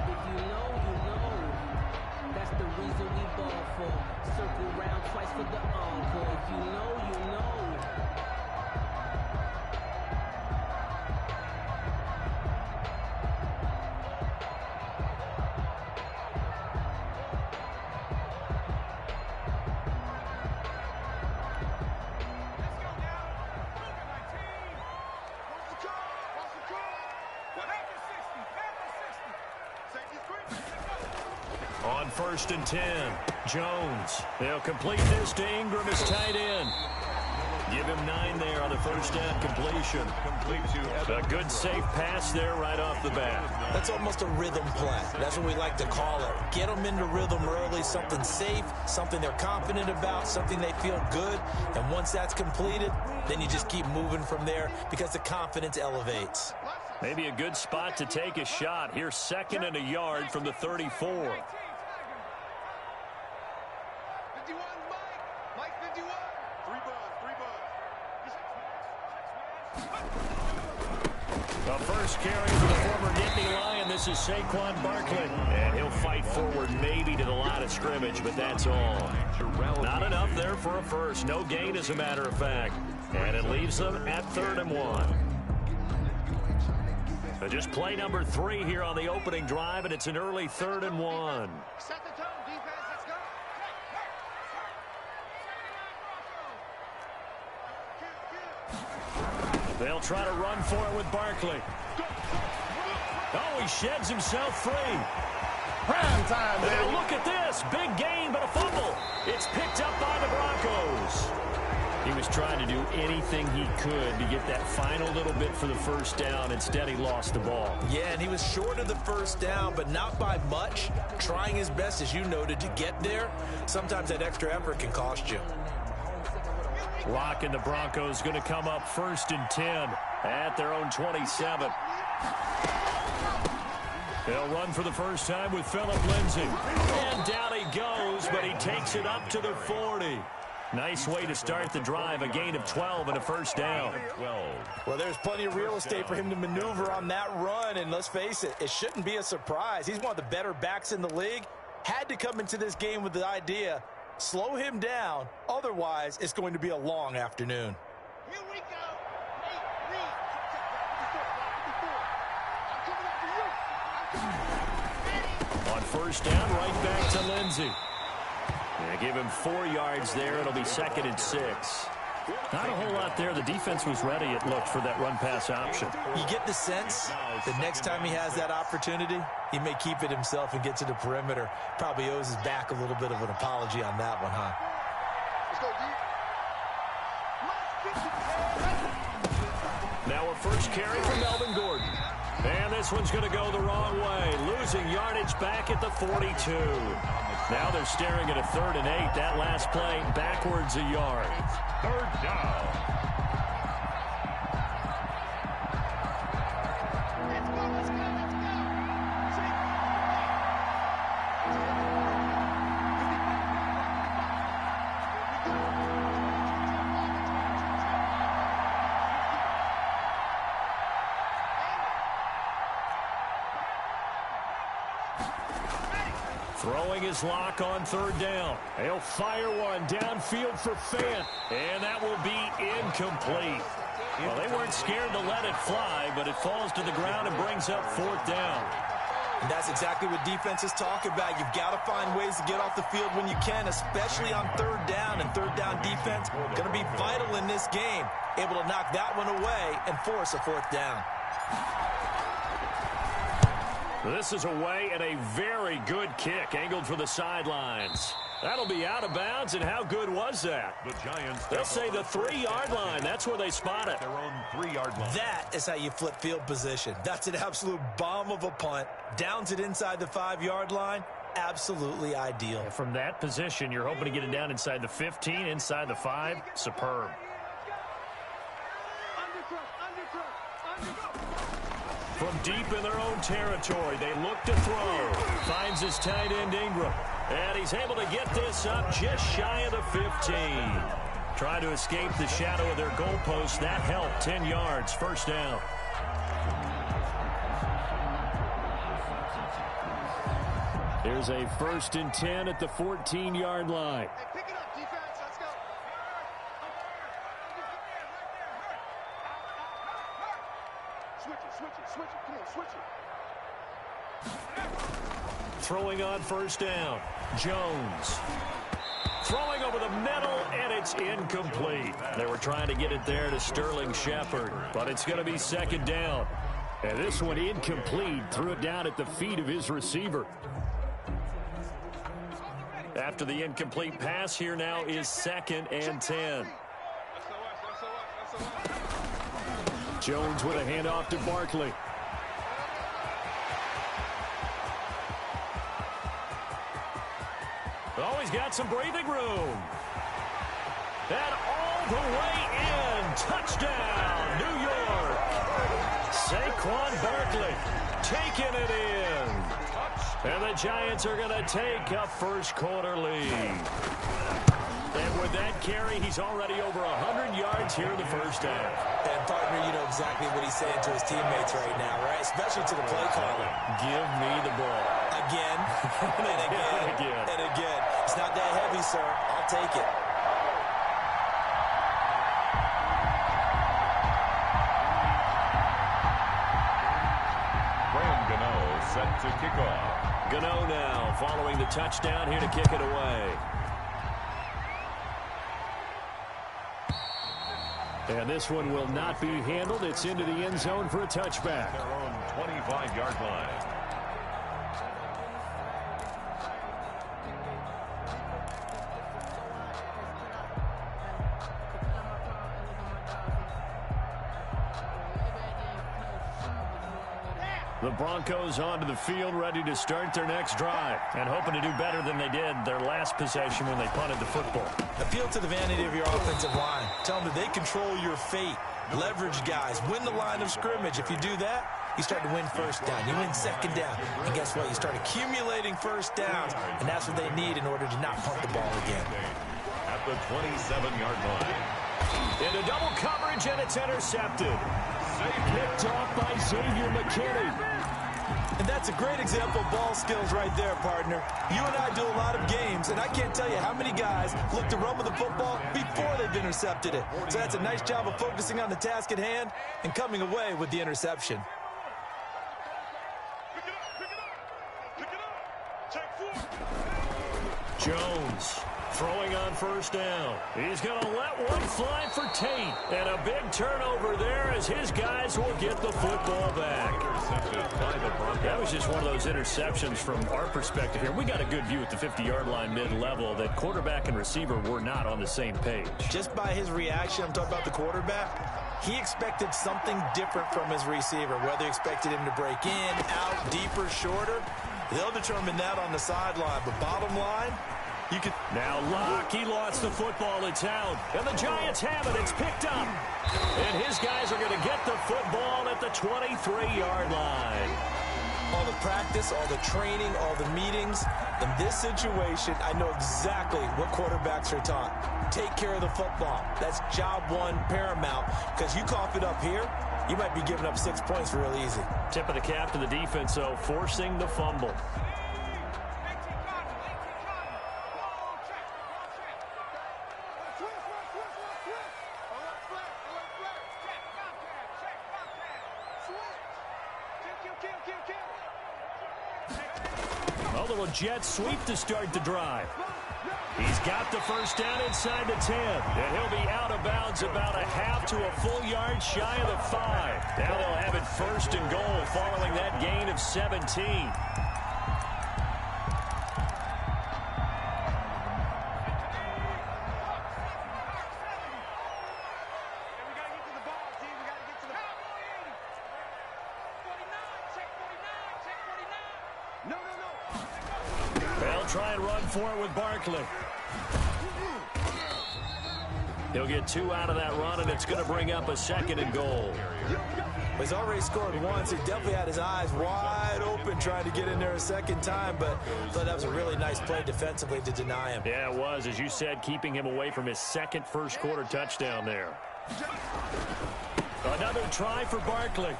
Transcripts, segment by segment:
If you know, you know. That's the reason we ball for. Circle round twice for the encore. If you know, you know. On 1st and 10, Jones. They'll complete this to Ingram as tight end. Give him 9 there on the first down completion. A good safe pass there right off the bat. That's almost a rhythm play. That's what we like to call it. Get them into rhythm early, something safe, something they're confident about, something they feel good. And once that's completed, then you just keep moving from there because the confidence elevates. Maybe a good spot to take a shot. Here's 2nd and a yard from the 34. The first carry for the former Nittany Lion. This is Saquon Barkley. And he'll fight forward maybe to the line of scrimmage, but that's all. Not enough there for a first. No gain, as a matter of fact. And it leaves them at 3rd and 1. Just play number 3 here on the opening drive, and it's an early 3rd and 1. Set the tone, defense. Let's go. They'll try to run for it with Barkley. Oh, he sheds himself free. Prime time, baby. Now look at this. Big gain, but a fumble. It's picked up by the Broncos. He was trying to do anything he could to get that final little bit for the first down. Instead, he lost the ball. Yeah, and he was short of the first down, but not by much. Trying his best, as you noted, to get there. Sometimes that extra effort can cost you. Lock and the Broncos going to come up 1st and 10 at their own 27. They'll run for the first time with Phillip Lindsay. And down he goes, but he takes it up to the 40. Nice way to start the drive, a gain of 12 and a first down. Well, there's plenty of real estate for him to maneuver on that run, and let's face it, it shouldn't be a surprise. He's one of the better backs in the league. Had to come into this game with the idea, slow him down, otherwise it's going to be a long afternoon. Here we go. On first down, right back to Lindsay. Yeah, give him 4 yards there. It'll be 2nd and 6. Not a whole lot there. The defense was ready, it looked, for that run-pass option. You get the sense that next time he has that opportunity, he may keep it himself and get to the perimeter. Probably owes his back a little bit of an apology on that one, huh? Now a first carry from Melvin Gordon. And this one's going to go the wrong way. Losing yardage back at the 42. Now they're staring at a 3rd and 8. That last play backwards a yard. 3rd down. Throwing his lock on 3rd down. He'll fire one downfield for Fant. And that will be incomplete. Well, they weren't scared to let it fly, but it falls to the ground and brings up 4th down. And that's exactly what defenses talk about. You've got to find ways to get off the field when you can, especially on 3rd down. And 3rd down defense going to be vital in this game. Able to knock that one away and force a 4th down. This is away and a very good kick, angled for the sidelines. That'll be out of bounds, and how good was that? The Giants. They'll say the 3-yard line. That's where they spot it. Their own 3-yard line. That is how you flip field position. That's an absolute bomb of a punt. Downs it inside the 5-yard line. Absolutely ideal. And from that position, you're hoping to get it down inside the 15, inside the 5. Superb. From deep in their own territory, they look to throw. Finds his tight end, Ingram. And he's able to get this up just shy of the 15. Trying to escape the shadow of their goalpost. That helped. 10 yards. First down. Here's a 1st and 10 at the 14-yard line. Hey, pick it up, defense. Let's go. Switch it. Come on, switch it. Throwing on 1st down. Jones. Throwing over the middle, and it's incomplete. They were trying to get it there to Sterling Shepard, but it's going to be 2nd down. And this one incomplete. Threw it down at the feet of his receiver. After the incomplete pass, here now is 2nd and 10. Jones with a handoff to Barkley. Oh, he's got some breathing room. And all the way in. Touchdown, New York. Saquon Barkley taking it in. And the Giants are going to take a first-quarter lead. And with that carry, he's already over 100 yards here in the first half. And, partner, you know exactly what he's saying to his teammates right now, right? Especially to the play caller. Give me the ball. Again, and again, and again. It's not that heavy, sir. I'll take it. Set to kick off. Gano now following the touchdown here to kick it away. And this one will not be handled. It's into the end zone for a touchback. Their own 25-yard line. The Broncos onto the field, ready to start their next drive, and hoping to do better than they did their last possession when they punted the football. Appeal to the vanity of your offensive line. Tell them that they control your fate. Leverage guys. Win the line of scrimmage. If you do that, you start to win 1st down. You win 2nd down. And guess what? You start accumulating 1st downs, and that's what they need in order to not punt the ball again. At the 27-yard line. Into double coverage, and it's intercepted. Picked off by Xavier McKinney. And that's a great example of ball skills right there, partner. You and I do a lot of games, and I can't tell you how many guys look to run with the football before they've intercepted it. So that's a nice job of focusing on the task at hand and coming away with the interception. Jones throwing on 1st down. He's going to let one fly for Tate. And a big turnover there as his guys will get the football back. That was just one of those interceptions from our perspective here. We got a good view at the 50-yard line mid-level that quarterback and receiver were not on the same page. Just by his reaction, I'm talking about the quarterback, he expected something different from his receiver, whether he expected him to break in, out, deeper, shorter. They'll determine that on the sideline. But bottom line, you could... Now Locke, he lost the football. It's out. And the Giants have it. It's picked up. And his guys are going to get the football at the 23-yard line. All the practice, all the training, all the meetings. In this situation, I know exactly what quarterbacks are taught. Take care of the football. That's job one paramount. Because you cough it up here, you might be giving up 6 points real easy. Tip of the cap to the defense, though, forcing the fumble. A little jet sweep to start the drive. He's got the 1st down inside the 10. And he'll be out of bounds about a half to a full yard shy of the 5. Now they'll have it 1st and goal following that gain of 17. Try and run for it with Barkley. He'll get 2 out of that run, and it's going to bring up a 2nd and goal. He's already scored once. He definitely had his eyes wide open trying to get in there a 2nd time, but I thought that was a really nice play defensively to deny him. Yeah, it was, as you said, keeping him away from his 2nd first-quarter touchdown there. Another try for Barkley.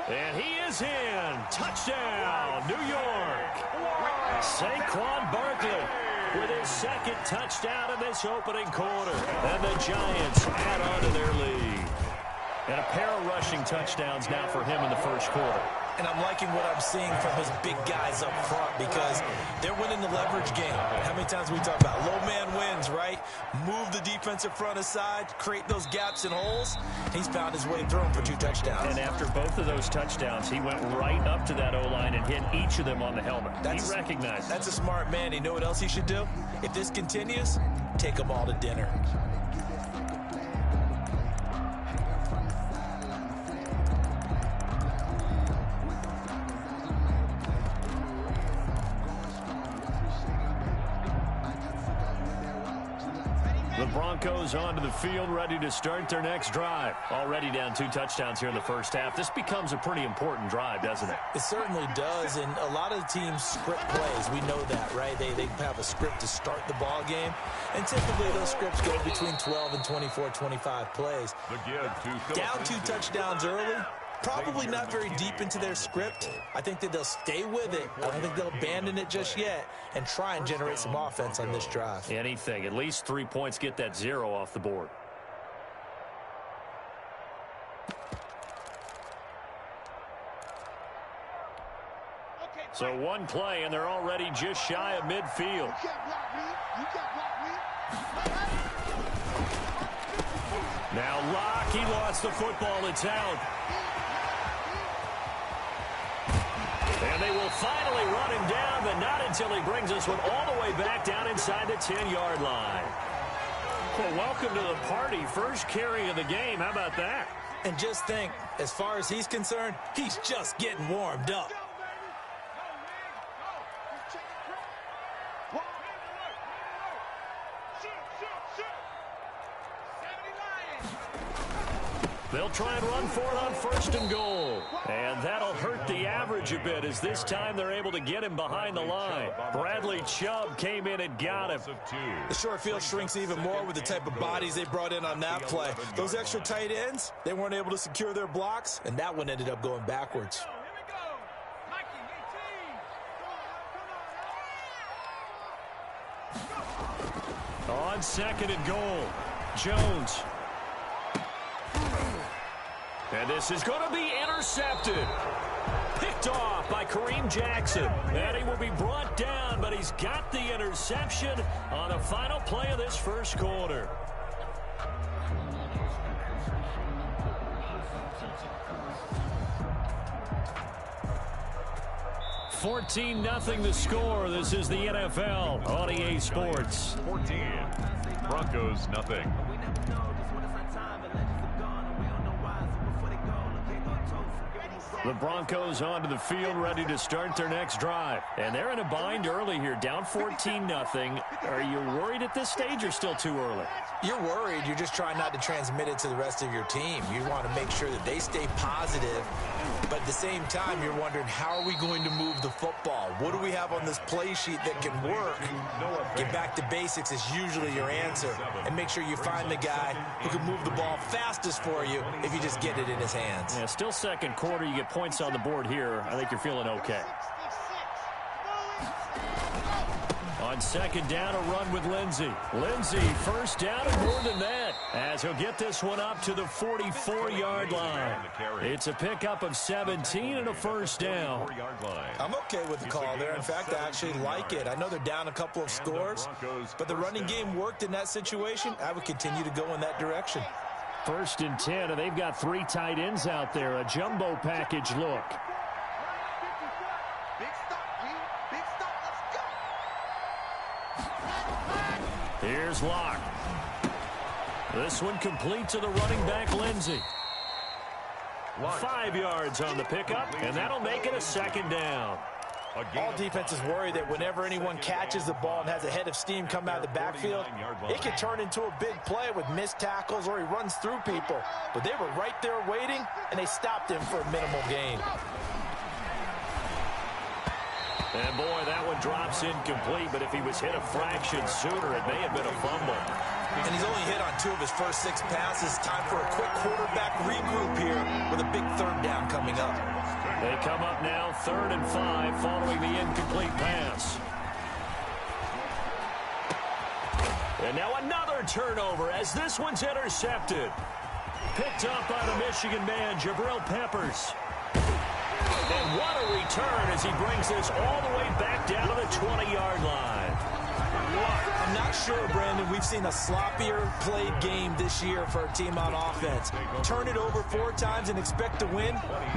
And he is in. Touchdown, New York. Saquon Barkley with his second touchdown in this opening quarter. And the Giants add on to their lead. And a pair of rushing touchdowns now for him in the first quarter. And I'm liking what I'm seeing from his big guys up front because they're winning the leverage game. How many times we talk about low man wins, right? Move the defensive front aside, create those gaps and holes. He's found his way through them for 2 touchdowns. And after both of those touchdowns, he went right up to that O-line and hit each of them on the helmet. He recognized it. That's a smart man. You know what else he should do? If this continues, take them all to dinner. The Broncos onto the field, ready to start their next drive. Already down 2 touchdowns here in the first half. This becomes a pretty important drive, doesn't it? It certainly does, and a lot of the teams script plays. We know that, right? They have a script to start the ball game, and typically those scripts go between 12 and 24, 25 plays. Down 2 touchdowns early. Probably not very deep into their script. I think that they'll stay with it. I don't think they'll abandon it just yet and try and generate some offense on this drive. Anything. At least 3 points, get that 0 off the board. So 1 play, and they're already just shy of midfield. Now Locke, he lost the football. It's out. And they will finally run him down, but not until he brings this one all the way back down inside the 10-yard line. Well, welcome to the party. First carry of the game. How about that? And just think, as far as he's concerned, he's just getting warmed up. They'll try and run for it on 1st and goal. And that'll hurt the average a bit as this time they're able to get him behind the line. Bradley Chubb came in and got him. The short field shrinks even more with the type of bodies they brought in on that play. Those extra tight ends, they weren't able to secure their blocks, and that one ended up going backwards. On 2nd and goal, Jones. And this is going to be intercepted. Picked off by Kareem Jackson. And he will be brought down, but he's got the interception on the final play of this first quarter. $14-0 the score. This is the NFL on EA Sports. 14. Broncos, nothing. The Broncos onto the field, ready to start their next drive. And they're in a bind early here, down 14-0. Are you worried at this stage or still too early? You're worried. You're just trying not to transmit it to the rest of your team. You want to make sure that they stay positive. But at the same time, you're wondering, how are we going to move the football? What do we have on this play sheet that can work? Get back to basics is usually your answer. And make sure you find the guy who can move the ball fastest for you if you just get it in his hands. Yeah, still second quarter. You get points on the board here. I think you're feeling okay. On 2nd down, a run with Lindsey. Lindsey, 1st down and more than that, as he'll get this one up to the 44-yard line. It's a pickup of 17 and a 1st down. I'm okay with the call there. In fact, I actually like it. I know they're down a couple of scores, but the running game worked in that situation. I would continue to go in that direction. 1st and 10, and they've got 3 tight ends out there. A jumbo package look. Here's Locke. This one complete to the running back, Lindsey. 5 yards on the pickup, and that'll make it a 2nd down. All defenses worry that whenever anyone catches the ball and has a head of steam come out of the backfield, it can turn into a big play with missed tackles or he runs through people. But they were right there waiting, and they stopped him for a minimal gain. And boy, that one drops incomplete, but if he was hit a fraction sooner, it may have been a fumble. And he's only hit on 2 of his first 6 passes. Time for a quick quarterback regroup here with a big 3rd down coming up. They come up now 3rd and 5 following the incomplete pass. And now another turnover as this one's intercepted. Picked up by the Michigan man, Jabril Peppers. And what a return as he brings this all the way back down to the 20-yard line. I'm not sure, Brandon, we've seen a sloppier played game this year for a team on offense. Turn it over 4 times and expect to win?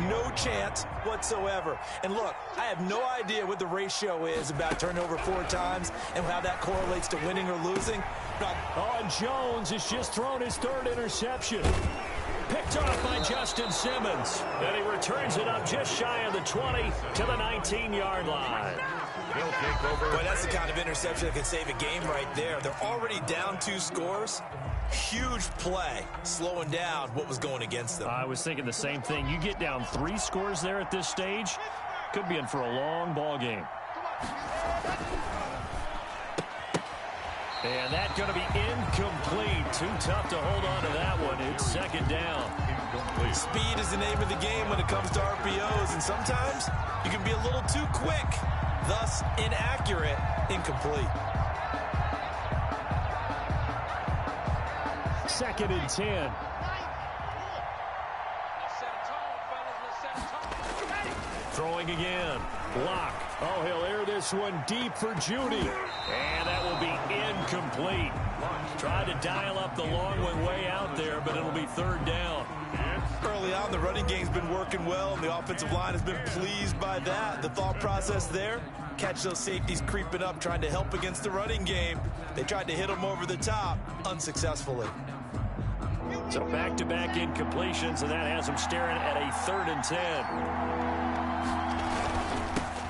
No chance whatsoever. And look, I have no idea what the ratio is about turning over 4 times and how that correlates to winning or losing. And Jones has just thrown his 3rd interception. Picked off by Justin Simmons. And he returns it up just shy of the 20 to the 19-yard line. Boy, that's the kind of interception that could save a game right there. They're already down 2 scores. Huge play, slowing down what was going against them. I was thinking the same thing. You get down 3 scores there at this stage, could be in for a long ball game. And that's going to be incomplete. Too tough to hold on to that one. It's 2nd down. Speed is the name of the game when it comes to RPOs, and sometimes you can be a little too quick, thus inaccurate, incomplete. 2nd and 10. Throwing again. Block. Oh, he'll air this one deep for Judy. And that will be incomplete. Tried to dial up the long one way out there, but it'll be 3rd down. Early on, the running game's been working well, and the offensive line has been pleased by that. The thought process there, catch those safeties creeping up, trying to help against the running game. They tried to hit them over the top, unsuccessfully. So back-to-back incompletions, and that has them staring at a 3rd and 10.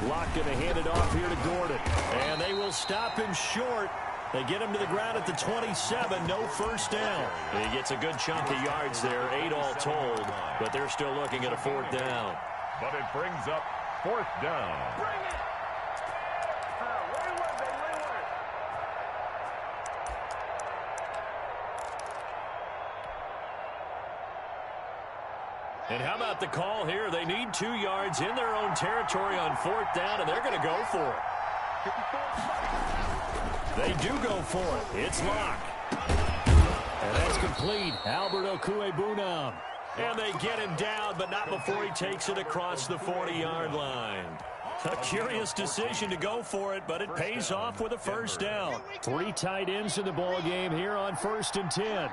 Locke going to hand it off here to Gordon. And they will stop him short. They get him to the ground at the 27. No 1st down. He gets a good chunk of yards there, 8 all told. But they're still looking at a 4th down. But it brings up 4th down. Bring it! And how about the call here? They need 2 yards in their own territory on 4th down, and they're going to go for it. They do go for it. It's Locke. And that's complete. Albert Okwuegbunam. And they get him down, but not before he takes it across the 40-yard line. A curious decision to go for it, but it pays off with a 1st down. 3 tight ends in the ball game here on 1st and 10.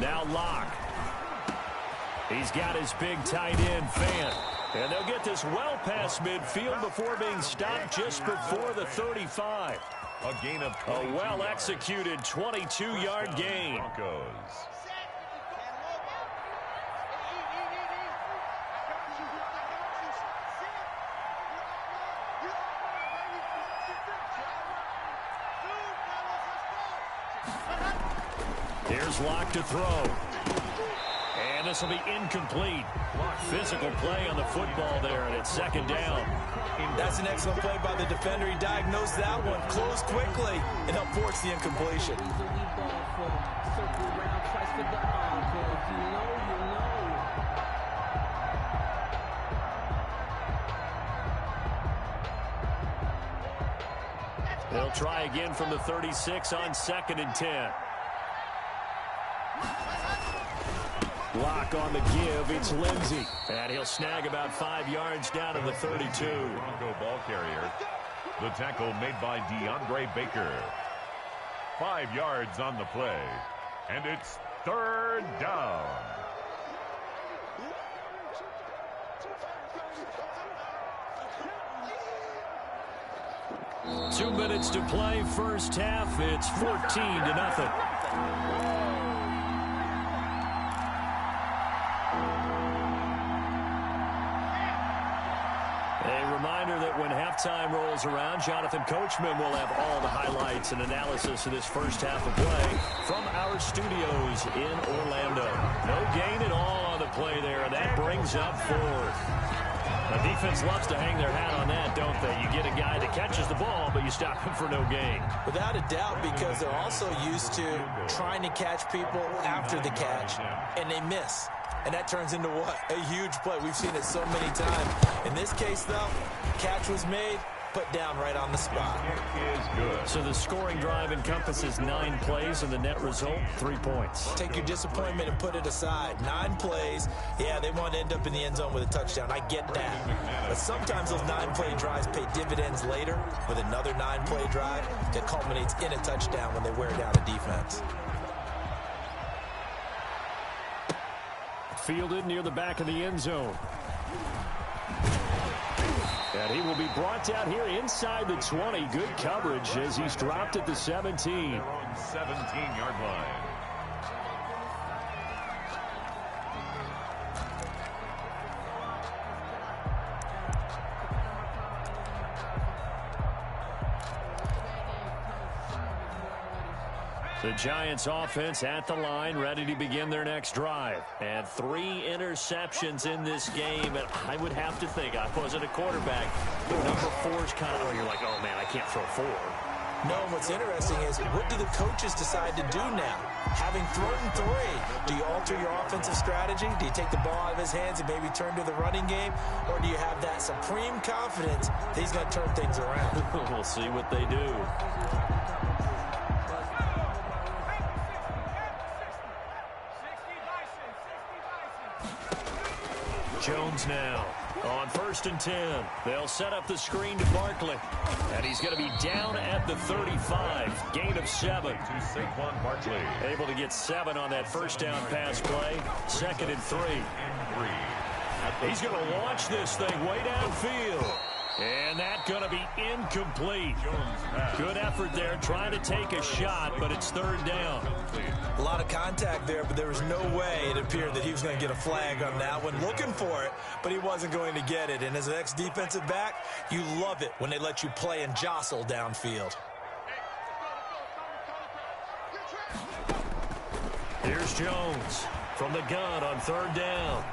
Now Locke. He's got his big tight end, Fant. And they'll get this well past midfield before being stopped just before the 35. A gain of a well-executed 22-yard gain. Broncos. Here's Locke to throw. And this will be incomplete. Physical play on the football there, and it's 2nd down. That's an excellent play by the defender. He diagnosed that one, closed quickly, and helped force the incompletion. They'll try again from the 36 on 2nd and 10. Locke on the give. It's Lindsey. And he'll snag about 5 yards down to the 32. Bronco ball carrier. The tackle made by DeAndre Baker. 5 yards on the play. And it's 3rd down. Two minutes to play, 1st half. It's 14-0. A reminder that when halftime halftime rolls around, Jonathan Coachman will have all the highlights and analysis of this first half of play from our studios in Orlando. No gain at all on the play there, and that brings up fourth. The defense loves to hang their hat on that, don't they? You get a guy that catches the ball, but you stop him for no gain. Without a doubt, because they're also used to trying to catch people after the catch, and they miss. And that turns into what? A huge play. We've seen it so many times. In this case, though, catch was made, put down right on the spot. So the scoring drive encompasses 9 plays, and the net result, 3 points. Take your disappointment and put it aside. 9 plays. Yeah, they want to end up in the end zone with a touchdown. I get that. But sometimes those 9-play drives pay dividends later with another 9-play drive that culminates in a touchdown when they wear down a defense. Fielded near the back of the end zone. And he will be brought down here inside the 20. Good coverage as he's dropped at the 17. They're on 17-yard line. The Giants offense at the line, ready to begin their next drive. And 3 interceptions in this game. And I would have to think, I wasn't a quarterback, number 4's kind of, you're like, oh man, I can't throw 4. No, what's interesting is, what do the coaches decide to do now? Having thrown 3, do you alter your offensive strategy? Do you take the ball out of his hands and maybe turn to the running game? Or do you have that supreme confidence that he's going to turn things around? We'll see what they do. Jones now on 1st and 10. They'll set up the screen to Barkley. And he's going to be down at the 35. Gain of 7. To Saquon Barkley. Able to get 7 on that first down pass play. 2nd and 3. He's going to launch this thing way downfield. And that's going to be incomplete. Good effort there, trying to take a shot, but it's 3rd down. A lot of contact there, but there was no way it appeared that he was going to get a flag on that one. Looking for it, but he wasn't going to get it. And as an ex-defensive back, you love it when they let you play and jostle downfield. Here's Jones from the gun on 3rd down.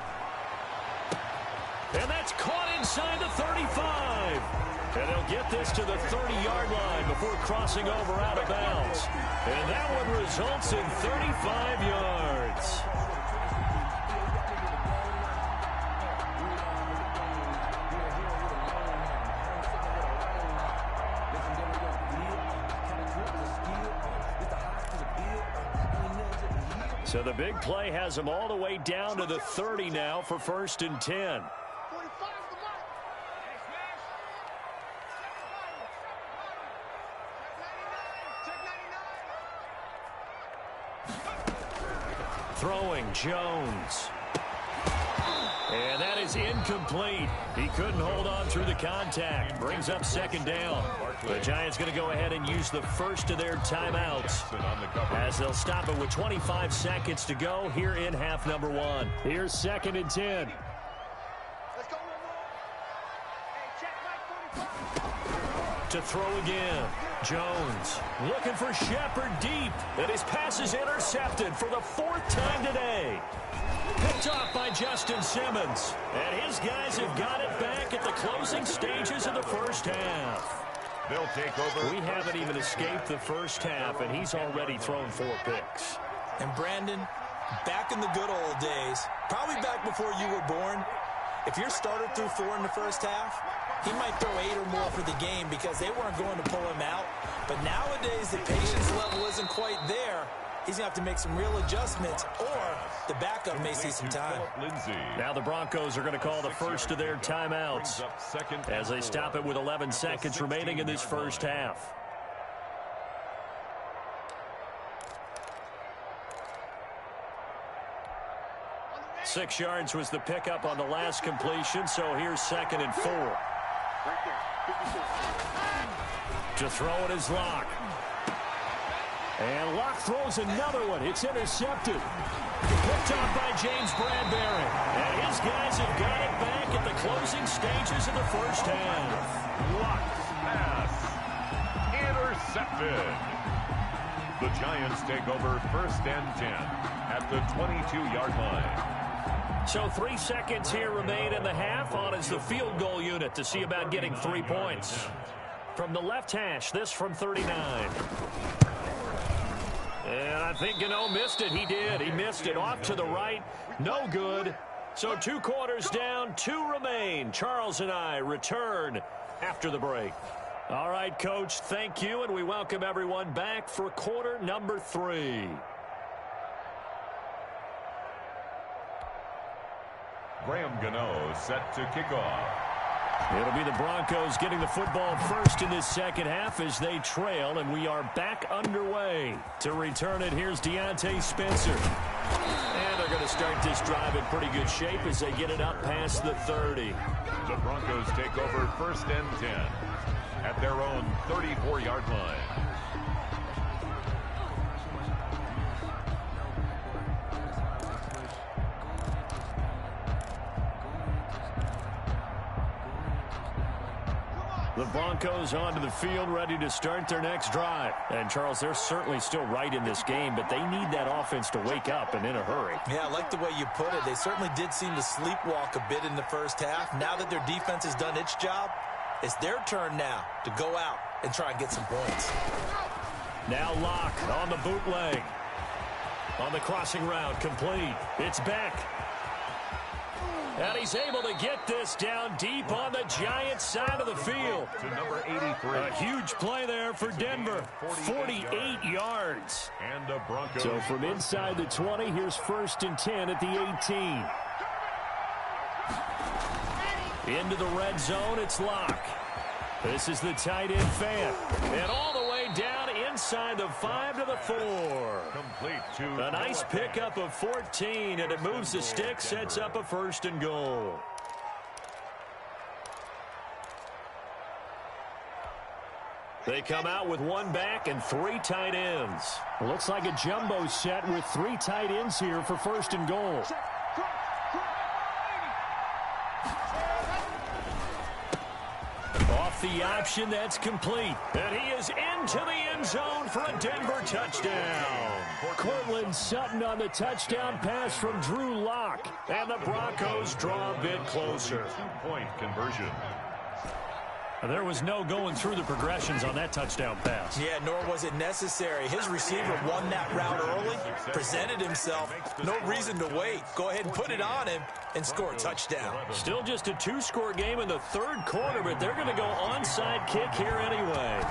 And that's caught inside the 35. And they'll get this to the 30-yard line before crossing over out of bounds. And that one results in 35 yards. So the big play has them all the way down to the 30 now for 1st and 10. Throwing Jones. And that is incomplete. He couldn't hold on through the contact. Brings up 2nd down. The Giants going to go ahead and use the first of their timeouts as they'll stop it with 25 seconds to go here in half number 1. Here's 2nd and 10. To throw again. Jones looking for Shepard deep. And his pass is intercepted for the 4th time today. Picked off by Justin Simmons. And his guys have got it back at the closing stages of the first half. They'll take over. We haven't even escaped the first half, and he's already thrown 4 picks. And Brandon, back in the good old days, probably back before you were born, if your starter threw 4 in the first half, he might throw 8 or more for the game because they weren't going to pull him out. But nowadays, the patience level isn't quite there. He's going to have to make some real adjustments, or the backup may see some time. Now the Broncos are going to call the first of their timeouts as they stop it with 11 seconds remaining in this first half. Six yards was the pickup on the last completion, so here's 2nd and 4. To throw it is Locke. And Locke throws another one. It's intercepted. Picked off by James Bradbury. And his guys have got it back at the closing stages of the first half. Locke's pass. Intercepted. The Giants take over first and 10 at the 22-yard line. So 3 seconds here remain in the half. On is the field goal unit to see about getting 3 points. From the left hash, this from 39. And I think Gano missed it. He did. He missed it off to the right. No good. So 2 quarters down, 2 remain. Charles and I return after the break. All right, Coach, thank you, and we welcome everyone back for quarter number 3. Graham Gano set to kick off. It'll be the Broncos getting the football first in this second half as they trail, and we are back underway. To return it, here's Deontay Spencer. And they're going to start this drive in pretty good shape as they get it up past the 30. The Broncos take over first and 10 at their own 34-yard line. The Broncos onto the field, ready to start their next drive. And, Charles, they're certainly still right in this game, but they need that offense to wake up and in a hurry. Yeah, I like the way you put it. They certainly did seem to sleepwalk a bit in the first half. Now that their defense has done its job, it's their turn now to go out and try and get some points. Now Locke on the bootleg. On the crossing route, complete. It's back. And he's able to get this down deep on the Giants side of the field. To number 83. A huge play there for Denver. 48 yards. And the Broncos. So from inside the 20, here's first and 10 at the 18. Into the red zone, it's Locke. This is the tight end fan. And all the way down inside the 5 to the 4. Complete to a nice pickup of 14, and it moves the stick, sets up a first and goal. They come out with 1 back and 3 tight ends. Looks like a jumbo set with 3 tight ends here for first and goal. Off the option, that's complete. And he is into the end zone for a Denver touchdown. Cortland Sutton on the touchdown pass from Drew Lock. And the Broncos draw a bit closer. 2-point conversion. There was no going through the progressions on that touchdown pass. Yeah, nor was it necessary. His receiver won that route early, presented himself. No reason to wait. Go ahead and put it on him and score a touchdown. Still just a 2-score game in the 3rd quarter, but they're going to go onside kick here anyway.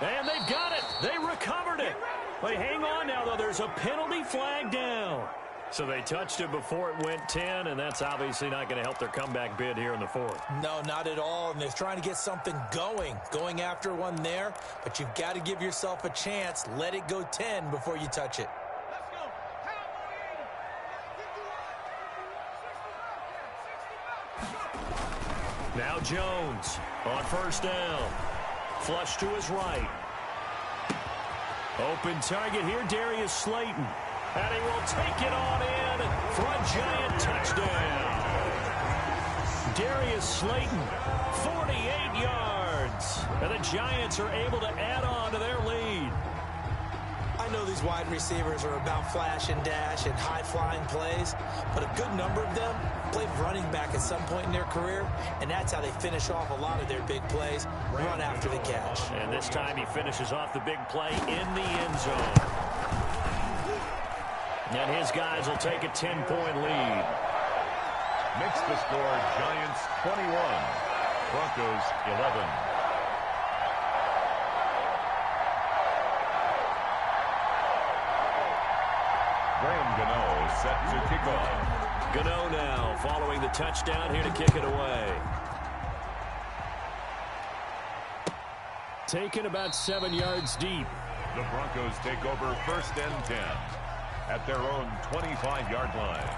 And they've got it. They recovered it. But hang on now, though. There's a penalty flag down. So they touched it before it went 10, and that's obviously not going to help their comeback bid here in the 4th. No, not at all, and they're trying to get something going after one there, but you've got to give yourself a chance. Let it go 10 before you touch it. Now Jones on first down. Flush to his right. Open target here, Darius Slayton. And he will take it on in for a Giant touchdown. Darius Slayton, 48 yards. And the Giants are able to add on to their lead. I know these wide receivers are about flash and dash and high-flying plays, but a good number of them played running back at some point in their career, and that's how they finish off a lot of their big plays, run after the catch. And this time he finishes off the big play in the end zone. And his guys will take a 10-point lead. Makes the score Giants 21, Broncos 11. Graham Gano set to kick off. Gano now following the touchdown here to kick it away. Taken about 7 yards deep. The Broncos take over first and 10 at their own 25-yard line.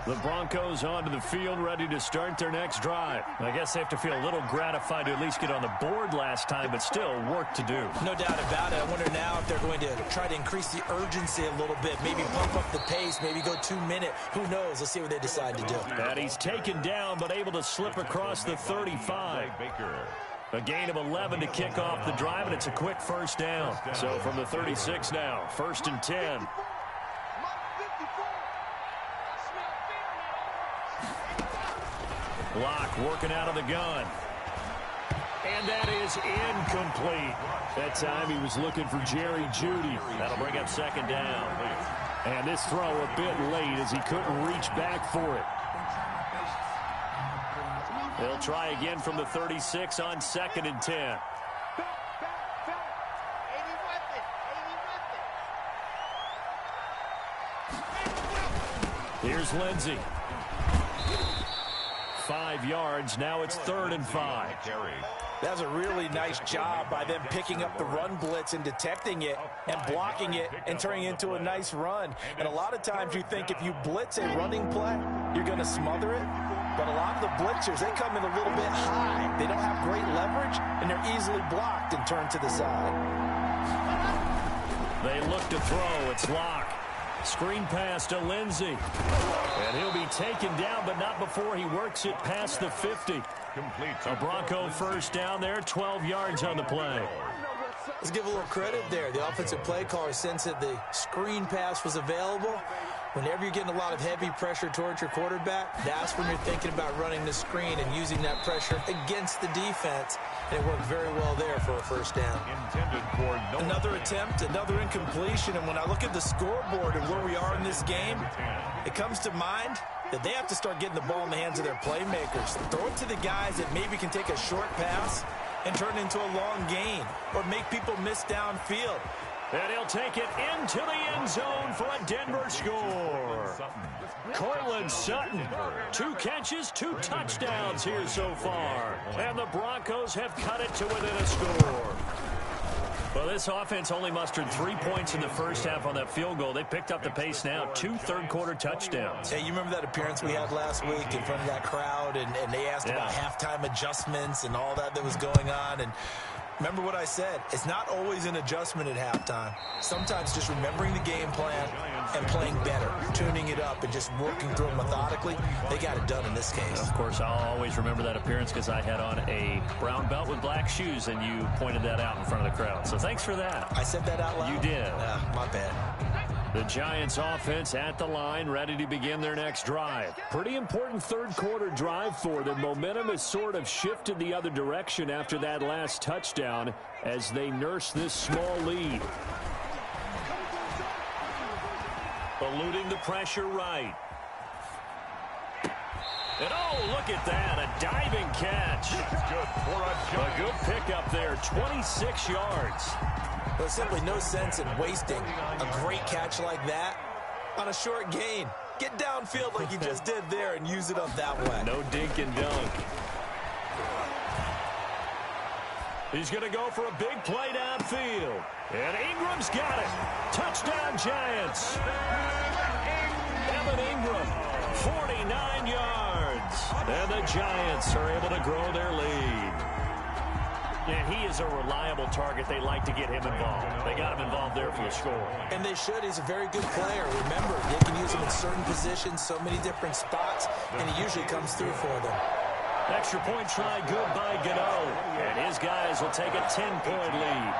The Broncos onto the field, ready to start their next drive. I guess they have to feel a little gratified to at least get on the board last time, but still work to do. No doubt about it. I wonder now if they're going to try to increase the urgency a little bit, maybe pump up the pace, maybe go 2 minute. Who knows? Let's see what they decide to do. And he's taken down, but able to slip across the 35. A gain of 11 to kick off the drive, and it's a quick first down. So from the 36 now, 1st and 10. Locke working out of the gun. And that is incomplete. That time he was looking for Jerry Jeudy. That'll bring up 2nd down. And this throw a bit late as he couldn't reach back for it. They'll try again from the 36 on 2nd and 10. Here's Lindsey. 5 yards. Now it's 3rd and 5. That was a really nice job by them picking up the run blitz and detecting it and blocking it and turning it into a nice run. And a lot of times you think if you blitz a running play, you're going to smother it. But a lot of the blitzers, they come in a little bit high. They don't have great leverage, and they're easily blocked and turned to the side. They look to throw. It's Locke. Screen pass to Lindsey. And he'll be taken down, but not before he works it past the 50. A Bronco first down there, 12 yards on the play. Let's give a little credit there. The offensive play caller sensed that the screen pass was available. Whenever you're getting a lot of heavy pressure towards your quarterback, that's when you're thinking about running the screen and using that pressure against the defense. And it worked very well there for a first down. Another attempt, another incompletion. And when I look at the scoreboard and where we are in this game, it comes to mind that they have to start getting the ball in the hands of their playmakers. Throw it to the guys that maybe can take a short pass and turn it into a long gain or make people miss downfield. And he'll take it into the end zone for a Denver score. Cortland Sutton, 2 catches, 2 touchdowns here so far. And the Broncos have cut it to within a score. Well, this offense only mustered 3 points in the first half on that field goal. They picked up the pace now, 2 third-quarter touchdowns. Hey, you remember that appearance we had last week in front of that crowd, and they asked about halftime adjustments and all that was going on, and remember what I said. It's not always an adjustment at halftime. Sometimes just remembering the game plan and playing better, tuning it up and just working through it methodically. They got it done in this case. Of course, I'll always remember that appearance because I had on a brown belt with black shoes, and you pointed that out in front of the crowd. So thanks for that. I said that out loud? You did. My bad. The Giants offense at the line, ready to begin their next drive. Pretty important third-quarter drive for them. Momentum has sort of shifted the other direction after that last touchdown as they nurse this small lead. Eluding the pressure right. And oh, look at that, a diving catch. A good pickup there, 26 yards. There's simply no sense in wasting a great catch like that on a short gain. Get downfield like you just did there and use it up that way. No dink and dunk. He's going to go for a big play downfield. And Ingram's got it. Touchdown, Giants. Evan Ingram, 49 yards. And the Giants are able to grow their lead. And he is a reliable target. They like to get him involved. They got him involved there for the score. And they should. He's a very good player. Remember, they can use him in certain positions, so many different spots, and he usually comes through for them. Extra point try good by Gano. And his guys will take a 10-point lead.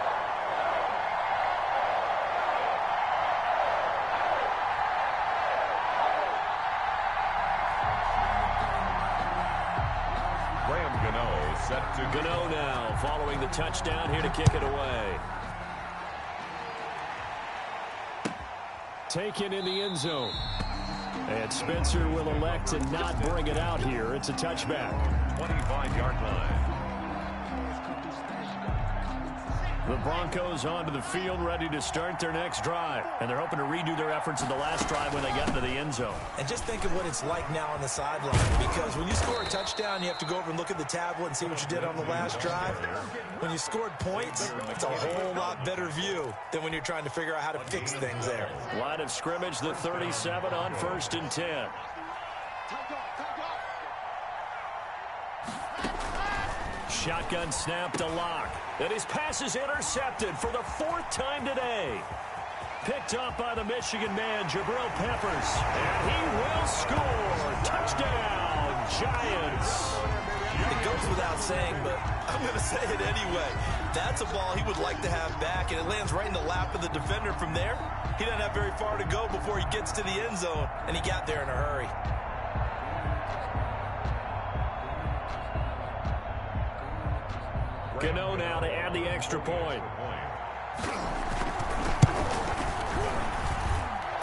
Set to Gano now, following the touchdown, here to kick it away. Taken in the end zone. And Spencer will elect to not bring it out here. It's a touchback. 25-yard line. The Broncos onto the field, ready to start their next drive. And they're hoping to redo their efforts in the last drive when they got into the end zone. And just think of what it's like now on the sideline. Because when you score a touchdown, you have to go over and look at the tablet and see what you did on the last drive. When you scored points, it's a whole lot better view than when you're trying to figure out how to fix things there. Line of scrimmage, the 37 on 1st and 10. Shotgun snap to Locke. And his pass is intercepted for the 4th time today. Picked up by the Michigan man, Jabril Peppers. And he will score. Touchdown, Giants. It goes without saying, but I'm going to say it anyway. That's a ball he would like to have back, and it lands right in the lap of the defender from there. He doesn't have very far to go before he gets to the end zone, and he got there in a hurry. Gano now to add the extra point.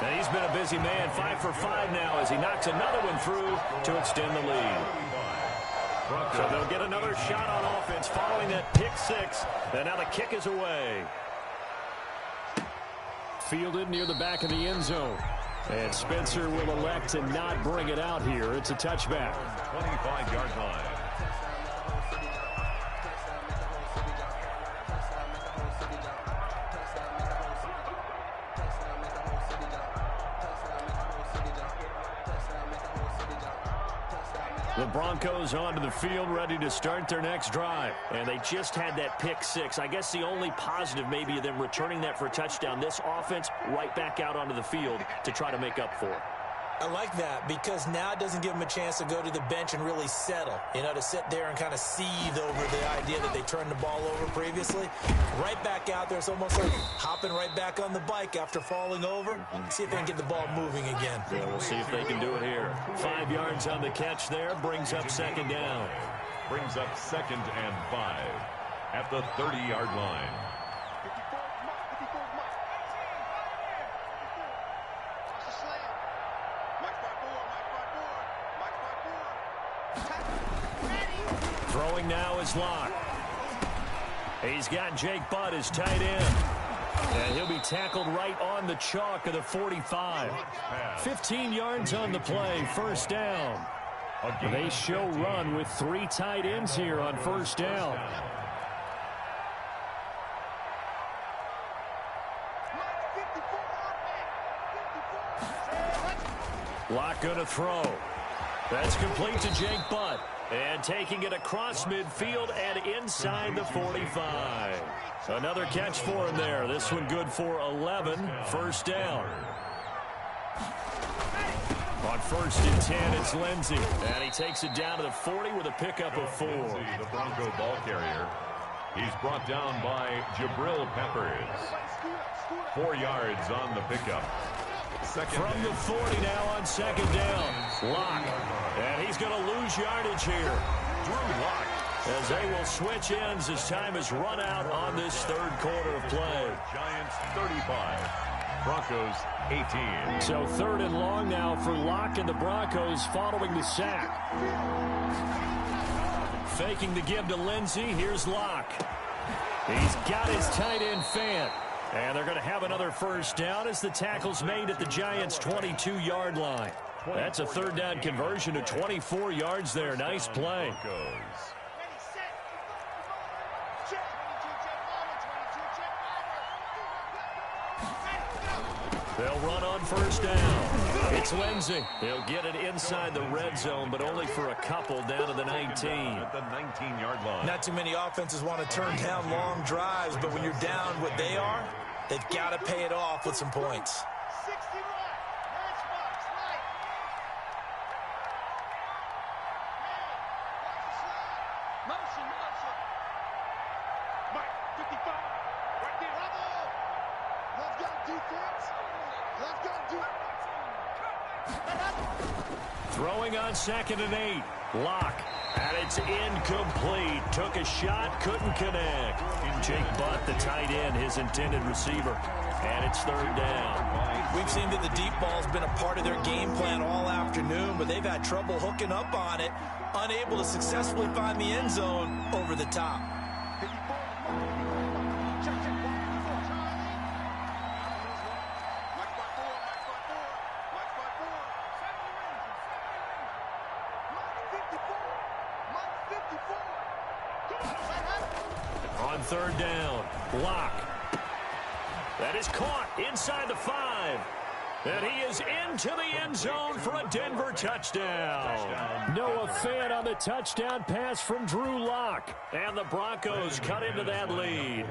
And he's been a busy man, 5 for 5 now as he knocks another one through to extend the lead. So they'll get another shot on offense following that pick 6. And now the kick is away. Fielded near the back of the end zone. And Spencer will elect to not bring it out here. It's a touchback. 25-yard line. The Broncos onto the field, ready to start their next drive. And they just had that pick 6. I guess the only positive maybe of them returning that for a touchdown. This offense right back out onto the field to try to make up for it. I like that because now it doesn't give them a chance to go to the bench and really settle, to sit there and kind of seethe over the idea that they turned the ball over previously. Right back out there, it's almost like hopping right back on the bike after falling over. See if they can get the ball moving again. Yeah, we'll see if they can do it here. 5 yards on the catch there, brings up 2nd down. Brings up 2nd and 5 at the 30-yard line. Throwing now is Locke. He's got Jake Butt as tight end. And he'll be tackled right on the chalk of the 45. 15 yards on the play, 1st down. They show run with 3 tight ends here on 1st down. Locke going to throw. That's complete to Jake Butt. And taking it across midfield and inside the 45. Another catch for him there. This one good for 11. 1st down. On 1st and 10, it's Lindsey. And he takes it down to the 40 with a pickup of 4. The Bronco ball carrier. He's brought down by Jabril Peppers. 4 yards on the pickup. From the 40 now on 2nd down. Locke. And he's going to lose yardage here. Drew Locke. As they will switch ends as time has run out on this 3rd quarter of play. Giants 35. Broncos 18. So 3rd and long now for Locke and the Broncos following the sack. Faking the give to Lindsey. Here's Locke. He's got his tight end Fant. And they're going to have another 1st down as the tackle's made at the Giants' 22-yard line. That's a 3rd down conversion of 24 yards there. Nice play. They'll run on 1st down. It's Lindsey. He'll get it inside the red zone, but only for a couple down to the 19. At the 19-yard line. Not too many offenses want to turn down long drives, but when you're down what they are, they've got to pay it off with some points. Throwing on 2nd and 8. Locke. And it's incomplete. Took a shot, couldn't connect. Jake Butt, the tight end, his intended receiver. And it's 3rd down. We've seen that the deep ball's been a part of their game plan all afternoon, but they've had trouble hooking up on it, unable to successfully find the end zone over the top. On 3rd down, Locke. That is caught inside the 5. And he is into the end zone for a Denver touchdown. Noah Fant on the touchdown pass from Drew Lock. And the Broncos cut into that lead.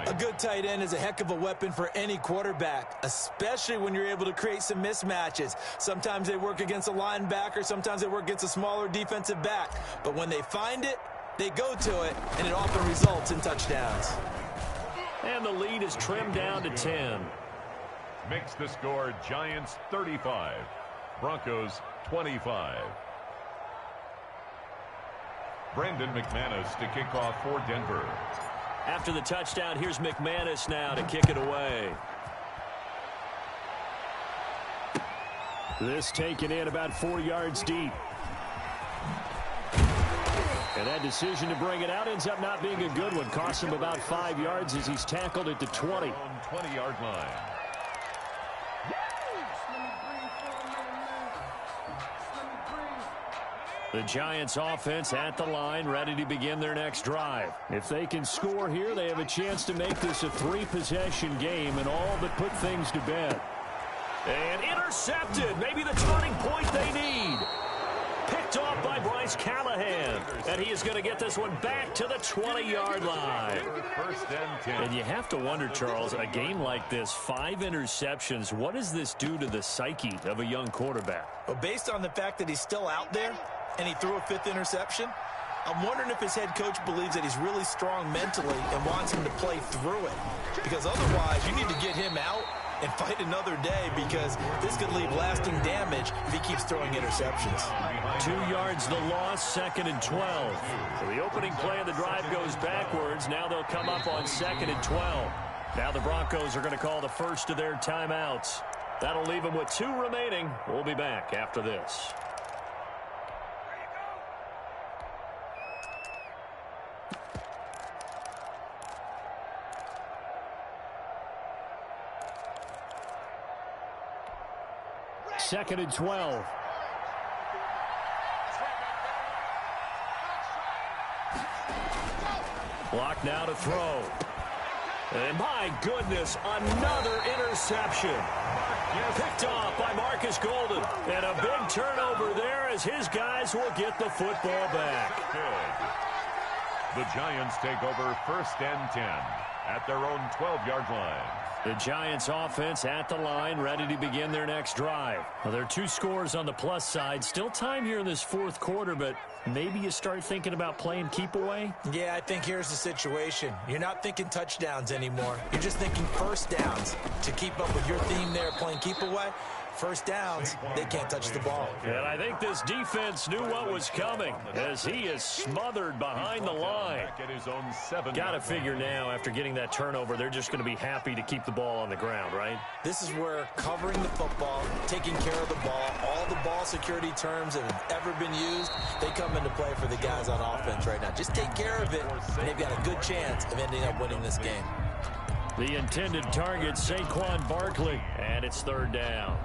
A good tight end is a heck of a weapon for any quarterback, especially when you're able to create some mismatches. Sometimes they work against a linebacker, sometimes they work against a smaller defensive back. But when they find it, they go to it, and it often results in touchdowns. And the lead is trimmed down to 10. Makes the score Giants 35, Broncos 25. Brandon McManus to kick off for Denver. After the touchdown, here's McManus now to kick it away. This taken in about 4 yards deep. And that decision to bring it out ends up not being a good one. Costs him about 5 yards as he's tackled at the 20. On 20-yard line. The Giants offense at the line, ready to begin their next drive. If they can score here, they have a chance to make this a 3-possession game and all but put things to bed. And intercepted, maybe the turning point they need. Picked off by Bryce Callahan. And he is going to get this one back to the 20-yard line. First and 10. And you have to wonder, Charles, a game like this, 5 interceptions, what does this do to the psyche of a young quarterback? Well, based on the fact that he's still out there and he threw a 5th interception, I'm wondering if his head coach believes that he's really strong mentally and wants him to play through it. Because otherwise, you need to get him out and fight another day, because this could leave lasting damage if he keeps throwing interceptions. 2 yards the loss, 2nd and 12. So the opening play of the drive goes backwards. Now they'll come up on 2nd and 12. Now the Broncos are going to call the first of their timeouts. That'll leave them with 2 remaining. We'll be back after this. Second and 12. Block now to throw. And my goodness, another interception. Picked off by Marcus Golden. And a big turnover there as his guys will get the football back. The Giants take over first and 10 at their own 12-yard line. The Giants offense at the line, ready to begin their next drive. Well, there are 2 scores on the plus side. Still time here in this 4th quarter, but maybe you start thinking about playing keep away? Yeah, I think here's the situation. You're not thinking touchdowns anymore. You're just thinking first downs. To keep up with your theme there, playing keep away, first downs, they can't touch the ball. And I think this defense knew what was coming as he is smothered behind the line. Got to figure now, after getting that turnover, they're just going to be happy to keep the ball on the ground, right? This is where covering the football, taking care of the ball, all the ball security terms that have ever been used, they come into play for the guys on offense right now. Just take care of it, and they've got a good chance of ending up winning this game. The intended target, Saquon Barkley, and it's 3rd down.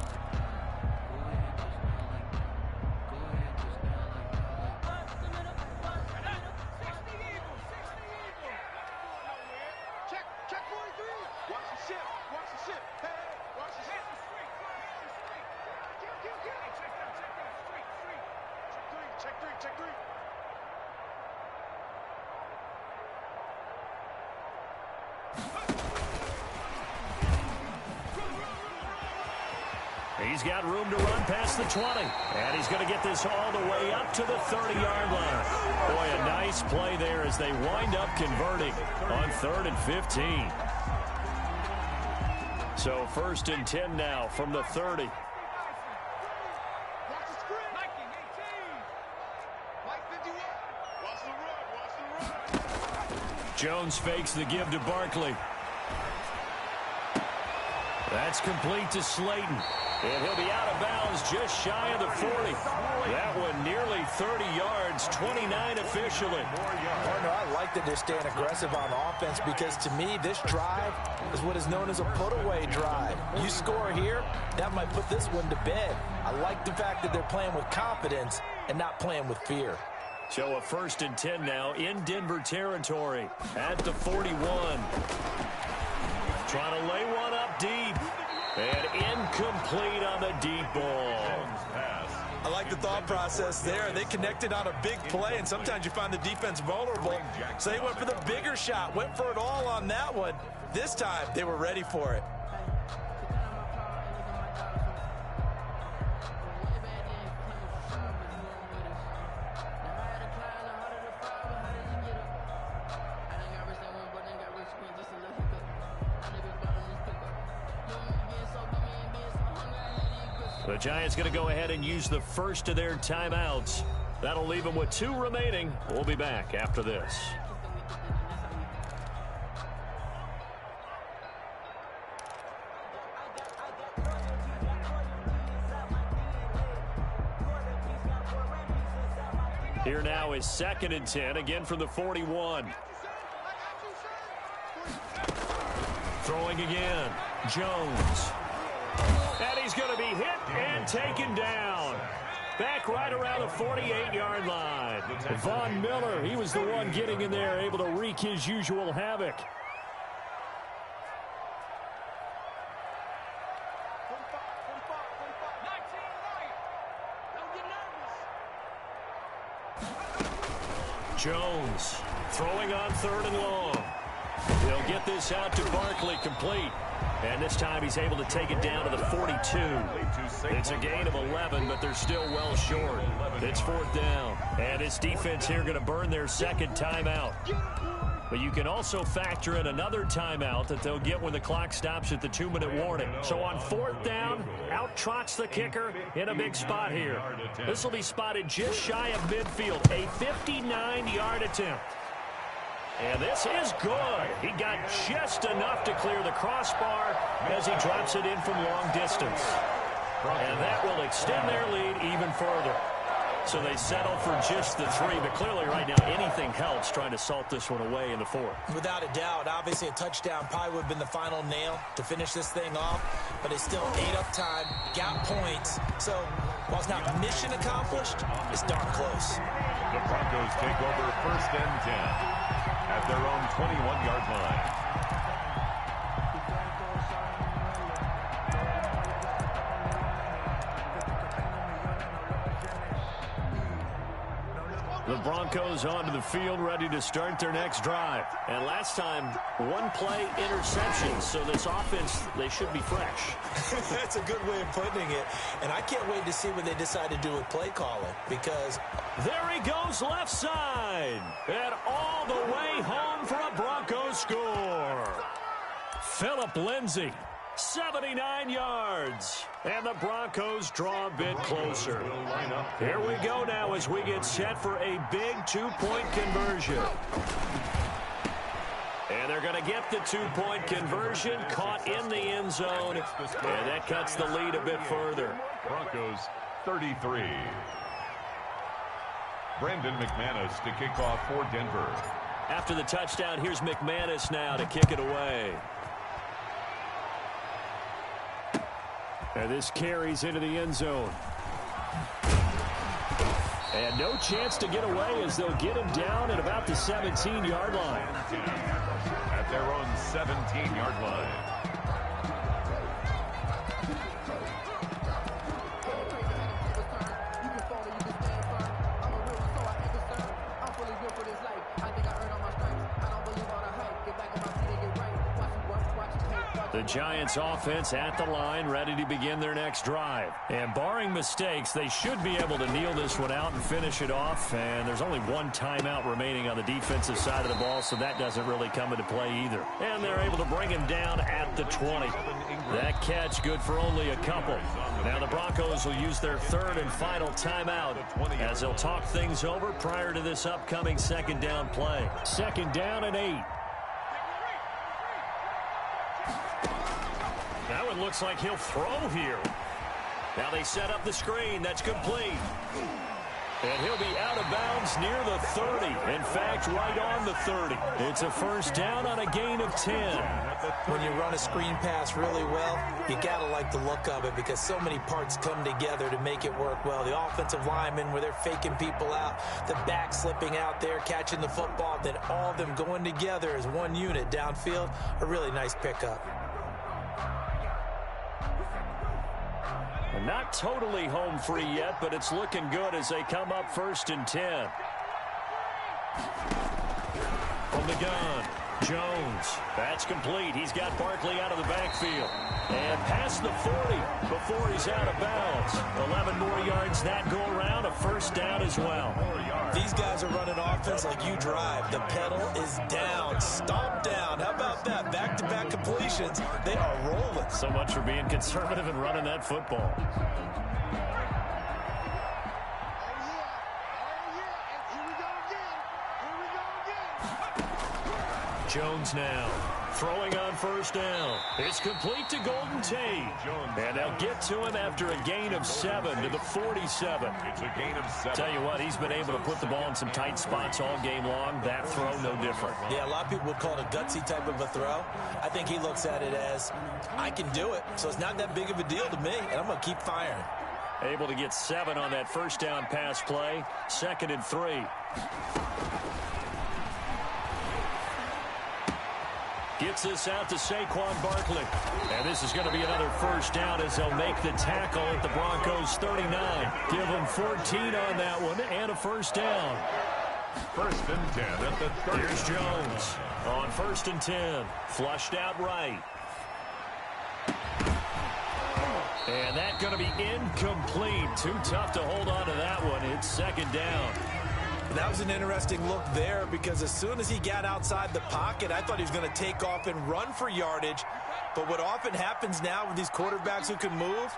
He's got room to run past the 20. And he's going to get this all the way up to the 30-yard line. Boy, a nice play there as they wind up converting on 3rd and 15. So 1st and 10 now from the 30. Jones fakes the give to Barkley. That's complete to Slayton. And he'll be out of bounds just shy of the 40. That one nearly 30 yards, 29 officially. Partner, I like that they're staying aggressive on offense, because to me, this drive is what is known as a put-away drive. You score here, that might put this one to bed. I like the fact that they're playing with confidence and not playing with fear. So a 1st and 10 now in Denver territory at the 41. Trying to lay one up deep. And Incomplete on the deep ball. I like the thought process there. They connected on a big play, and sometimes you find the defense vulnerable. So they went for the bigger shot, went for it all on that one. This time, they were ready for it. The Giants going to go ahead and use the first of their timeouts. That'll leave them with 2 remaining. We'll be back after this. Here now is 2nd and 10, again from the 41. Throwing again, Jones. And he's going to be hit and taken down. Back right around the 48-yard line. Von Miller, he was the one getting in there, able to wreak his usual havoc. Jones throwing on 3rd and long. He'll get this out to Barkley, complete. And this time he's able to take it down to the 42. It's a gain of 11, but they're still well short. It's 4th down. And this defense here going to burn their 2nd timeout. But you can also factor in another timeout that they'll get when the clock stops at the 2-minute warning. So on 4th down, out trots the kicker in a big spot here. This will be spotted just shy of midfield. A 59-yard attempt. And this is good. He got just enough to clear the crossbar as he drops it in from long distance. And that will extend their lead even further. So they settle for just the 3, but clearly right now anything helps trying to salt this one away in the 4th. Without a doubt, obviously a touchdown probably would have been the final nail to finish this thing off, but it's still 8 up time, got points. So while it's not mission accomplished, it's darn close. The Broncos take over 1st and 10 at their own 21-yard line. The Broncos onto the field, ready to start their next drive. And last time, 1-play interception. So this offense, they should be fresh. That's a good way of putting it. And I can't wait to see what they decide to do with play calling, because there he goes left side. And all the way home for a Broncos score. Phillip Lindsay, 79 yards. And the Broncos draw a bit closer. Here we go now as we get set for a big 2-point conversion. And they're going to get the 2-point conversion, caught in the end zone. And that cuts the lead a bit further. Broncos 33. Brandon McManus to kick off for Denver. After the touchdown, here's McManus now to kick it away. And this carries into the end zone. And no chance to get away as they'll get him down at about the 17-yard line. At their own 17-yard line. The Giants offense at the line, ready to begin their next drive. And barring mistakes, they should be able to kneel this one out and finish it off. And there's only 1 timeout remaining on the defensive side of the ball, so that doesn't really come into play either. And they're able to bring him down at the 20. That catch good for only a couple. Now the Broncos will use their 3rd and final timeout as they'll talk things over prior to this upcoming 2nd down play. 2nd down and 8. Now it looks like he'll throw here. Now they set up the screen. That's complete. And he'll be out of bounds near the 30. In fact, right on the 30. It's a 1st down on a gain of 10. When you run a screen pass really well, you got to like the look of it because so many parts come together to make it work well. The offensive linemen, where they're faking people out, the back slipping out there, catching the football, then all of them going together as one unit downfield, a really nice pickup. Not totally home free yet, but it's looking good as they come up 1st and 10. From the gun, Jones. That's complete. He's got Barkley out of the backfield. And past the 40 before he's out of bounds. 11 more yards that go around, a first down as well. These guys are running offense like you drive. The pedal is down, stomp down. How about that? Back-to-back completions. They are rolling. So much for being conservative and running that football. Jones now throwing on 1st down. It's complete to Golden Tate. And they'll get to him after a gain of 7 to the 47. It's a gain of 7. Tell you what, he's been able to put the ball in some tight spots all game long. That throw, no different. Yeah, a lot of people would call it a gutsy type of a throw. I think he looks at it as, I can do it, so it's not that big of a deal to me, and I'm going to keep firing. Able to get 7 on that 1st down pass play. 2nd and 3. Gets this out to Saquon Barkley. And this is going to be another 1st down as they'll make the tackle at the Broncos 39. Give them 14 on that one and a 1st down. 1st and 10 at the 30. Here's Jones on 1st and 10. Flushed out right. And that's going to be incomplete. Too tough to hold on to that one. It's 2nd down. That was an interesting look there because as soon as he got outside the pocket, I thought he was going to take off and run for yardage. But what often happens now with these quarterbacks who can move,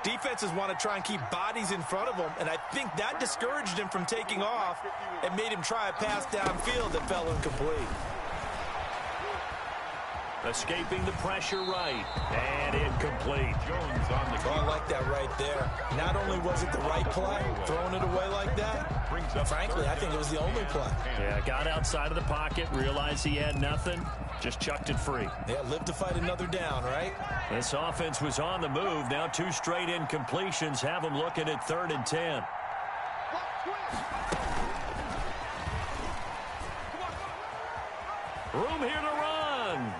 defenses want to try and keep bodies in front of them, and I think that discouraged him from taking off and made him try a pass downfield that fell incomplete. Escaping the pressure right. And incomplete. Jones on the I like that right there. Not only was it the right play, throwing it away like that, but frankly, I think it was the only play. Yeah, got outside of the pocket, realized he had nothing, just chucked it free. Yeah, live to fight another down, right? This offense was on the move. Now 2 straight incompletions have them looking at 3rd and 10. Room here to run.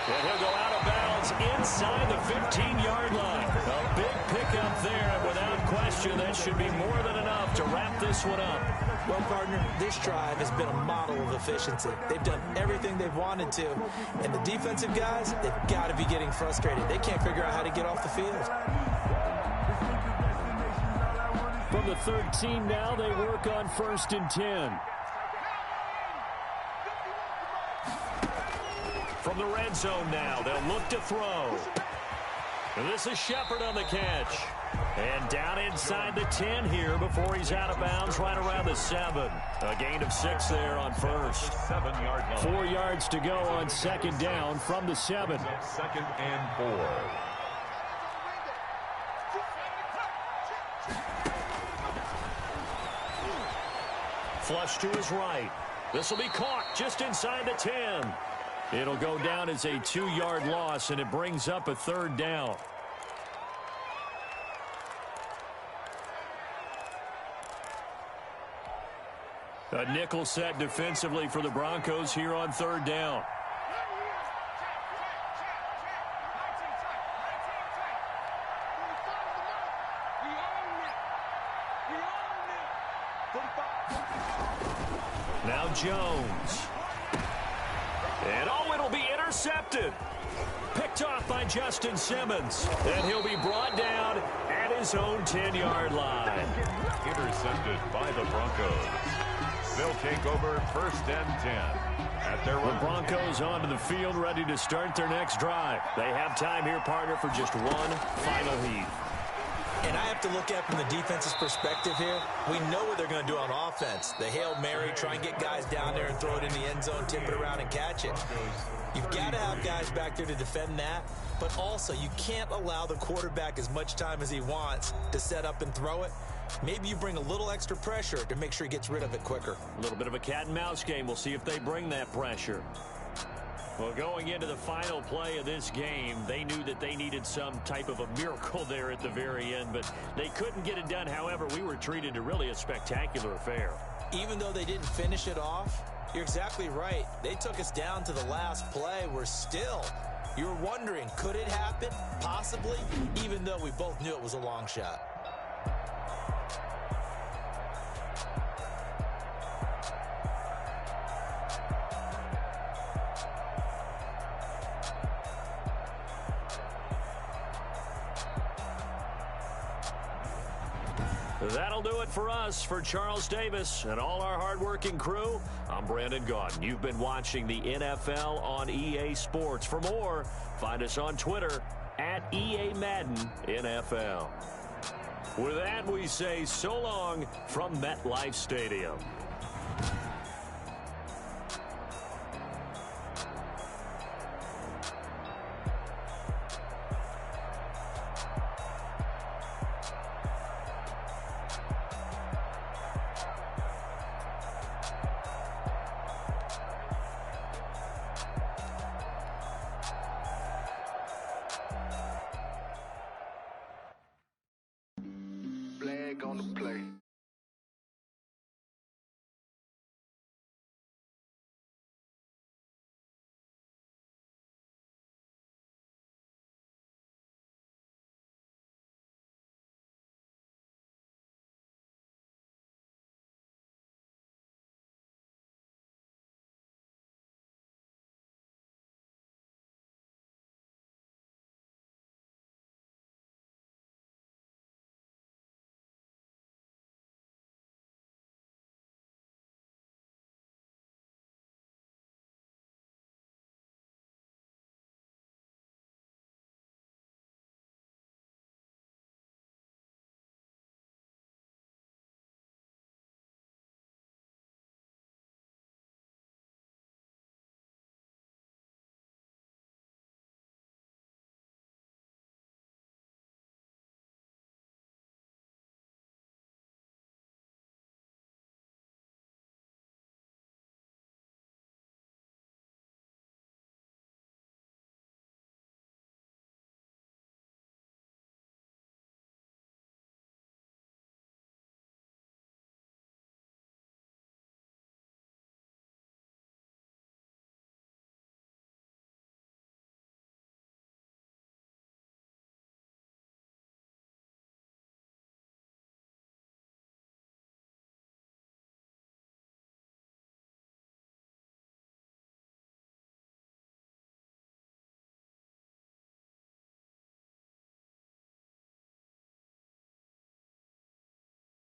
And he'll go out of bounds inside the 15-yard line. A big pickup there, and without question, that should be more than enough to wrap this one up. Well, partner, this drive has been a model of efficiency. They've done everything they've wanted to, and the defensive guys, they've got to be getting frustrated. They can't figure out how to get off the field. From the 13 now, they work on 1st and 10. From the red zone now, they'll look to throw. And this is Shepard on the catch. And down inside the 10 here before he's out of bounds right around the 7. A gain of 6 there on 1st. 7-yard line. 4 yards to go on 2nd down from the 7. 2nd and 4. Flush to his right. This will be caught just inside the 10. It'll go down as a 2-yard loss, and it brings up a 3rd down. A nickel set defensively for the Broncos here on 3rd down. Now Jones. And it'll be intercepted. Picked off by Justin Simmons. And he'll be brought down at his own 10-yard line. Intercepted by the Broncos. They'll take over 1st and 10. At their The Broncos onto the field, ready to start their next drive. They have time here, partner, for just one final heat. And I have to look at from the defense's perspective here. We know what they're going to do on offense. The Hail Mary, try and get guys down there and throw it in the end zone, tip it around and catch it. You've got to have guys back there to defend that, but also you can't allow the quarterback as much time as he wants to set up and throw it. Maybe you bring a little extra pressure to make sure he gets rid of it quicker. A little bit of a cat and mouse game. We'll see if they bring that pressure. Well, going into the final play of this game, they knew that they needed some type of a miracle there at the very end, but they couldn't get it done. However, we were treated to really a spectacular affair. Even though they didn't finish it off, you're exactly right. They took us down to the last play. We're still You were wondering, could it happen? Possibly, even though we both knew it was a long shot. That'll do it for us. For Charles Davis and all our hardworking crew, I'm Brandon Gaudin. You've been watching the NFL on EA Sports. For more, find us on Twitter at EA Madden NFL. With that, we say so long from MetLife Stadium.